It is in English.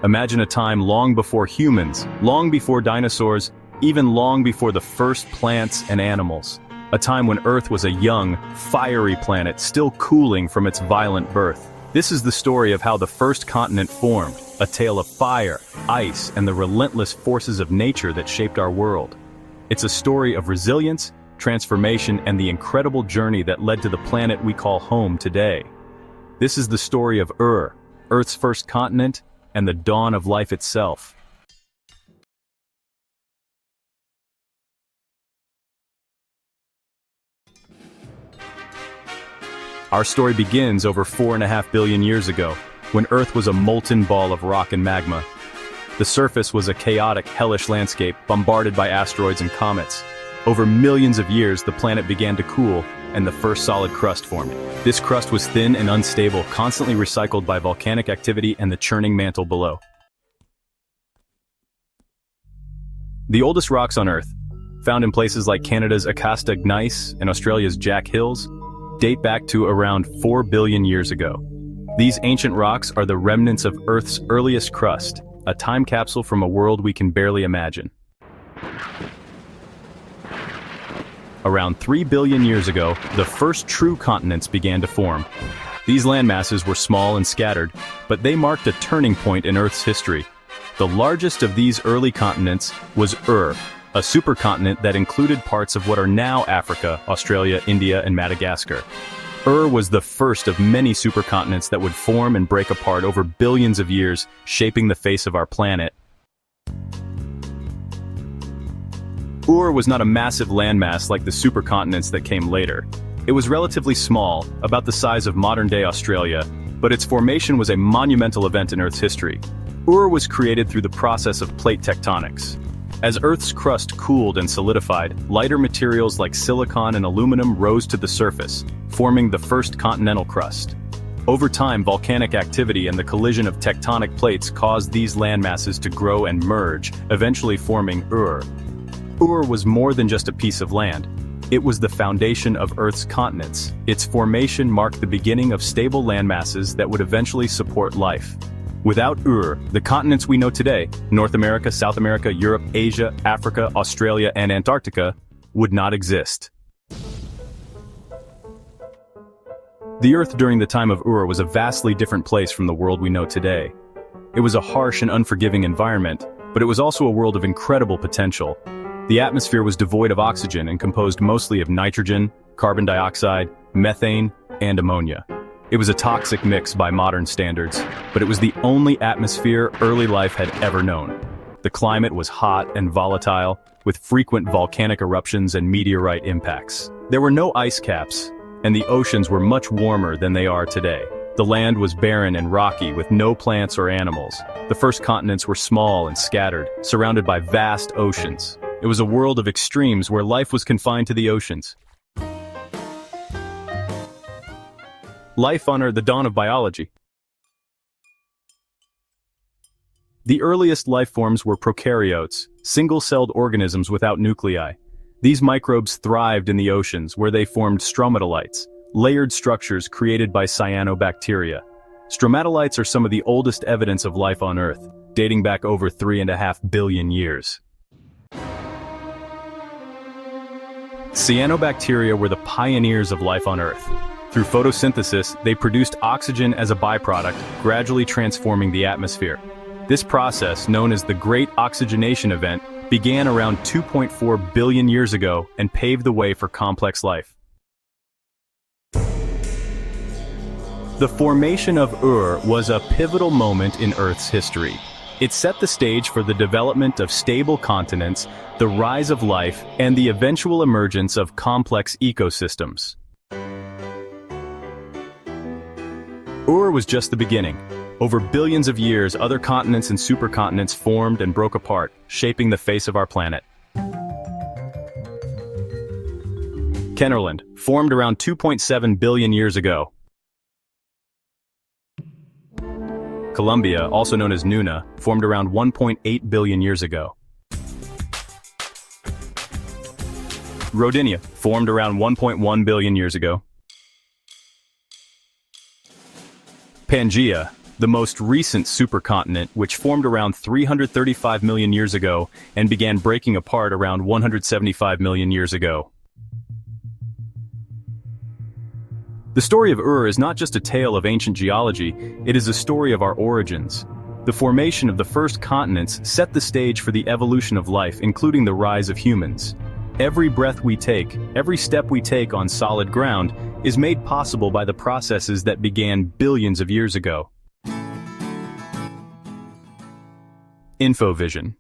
Imagine a time long before humans, long before dinosaurs, even long before the first plants and animals. A time when Earth was a young, fiery planet still cooling from its violent birth. This is the story of how the first continent formed, a tale of fire, ice, and the relentless forces of nature that shaped our world. It's a story of resilience, transformation, and the incredible journey that led to the planet we call home today. This is the story of Ur, Earth's first continent, and the dawn of life itself. Our story begins over 4.5 billion years ago, when Earth was a molten ball of rock and magma. The surface was a chaotic, hellish landscape bombarded by asteroids and comets. Over millions of years, the planet began to cool, and the first solid crust formed. This crust was thin and unstable, constantly recycled by volcanic activity and the churning mantle below. The oldest rocks on Earth, found in places like Canada's Acasta gneiss and Australia's Jack Hills, date back to around 4 billion years ago. These ancient rocks are the remnants of Earth's earliest crust, a time capsule from a world we can barely imagine. Around 3 billion years ago, the first true continents began to form. These landmasses were small and scattered, but they marked a turning point in Earth's history. The largest of these early continents was Ur, a supercontinent that included parts of what are now Africa, Australia, India, and Madagascar. Ur was the first of many supercontinents that would form and break apart over billions of years, shaping the face of our planet. Ur was not a massive landmass like the supercontinents that came later. It was relatively small, about the size of modern-day Australia, but its formation was a monumental event in Earth's history. Ur was created through the process of plate tectonics. As Earth's crust cooled and solidified, lighter materials like silicon and aluminum rose to the surface, forming the first continental crust. Over time, volcanic activity and the collision of tectonic plates caused these landmasses to grow and merge, eventually forming Ur. Ur was more than just a piece of land. It was the foundation of Earth's continents. Its formation marked the beginning of stable landmasses that would eventually support life. Without Ur, the continents we know today, North America, South America, Europe, Asia, Africa, Australia, and Antarctica, would not exist. The Earth during the time of Ur was a vastly different place from the world we know today. It was a harsh and unforgiving environment, but it was also a world of incredible potential. The atmosphere was devoid of oxygen and composed mostly of nitrogen, carbon dioxide, methane, and ammonia. It was a toxic mix by modern standards, but it was the only atmosphere early life had ever known. The climate was hot and volatile, with frequent volcanic eruptions and meteorite impacts. There were no ice caps, and the oceans were much warmer than they are today. The land was barren and rocky, with no plants or animals. The first continents were small and scattered, surrounded by vast oceans. It was a world of extremes where life was confined to the oceans. Life on Earth, the dawn of biology. The earliest life forms were prokaryotes, single-celled organisms without nuclei. These microbes thrived in the oceans, where they formed stromatolites, layered structures created by cyanobacteria. Stromatolites are some of the oldest evidence of life on Earth, dating back over 3.5 billion years. Cyanobacteria were the pioneers of life on Earth. Through photosynthesis, they produced oxygen as a byproduct, gradually transforming the atmosphere. This process, known as the Great Oxygenation Event, began around 2.4 billion years ago and paved the way for complex life. The formation of Ur was a pivotal moment in Earth's history. It set the stage for the development of stable continents, the rise of life, and the eventual emergence of complex ecosystems. Ur was just the beginning. Over billions of years, other continents and supercontinents formed and broke apart, shaping the face of our planet. Kennerland, formed around 2.7 billion years ago. Columbia, also known as Nuna, formed around 1.8 billion years ago. Rodinia, formed around 1.1 billion years ago. Pangaea, the most recent supercontinent, which formed around 335 million years ago and began breaking apart around 175 million years ago. The story of Ur is not just a tale of ancient geology, it is a story of our origins. The formation of the first continents set the stage for the evolution of life, including the rise of humans. Every breath we take, every step we take on solid ground, is made possible by the processes that began billions of years ago. InfoVision.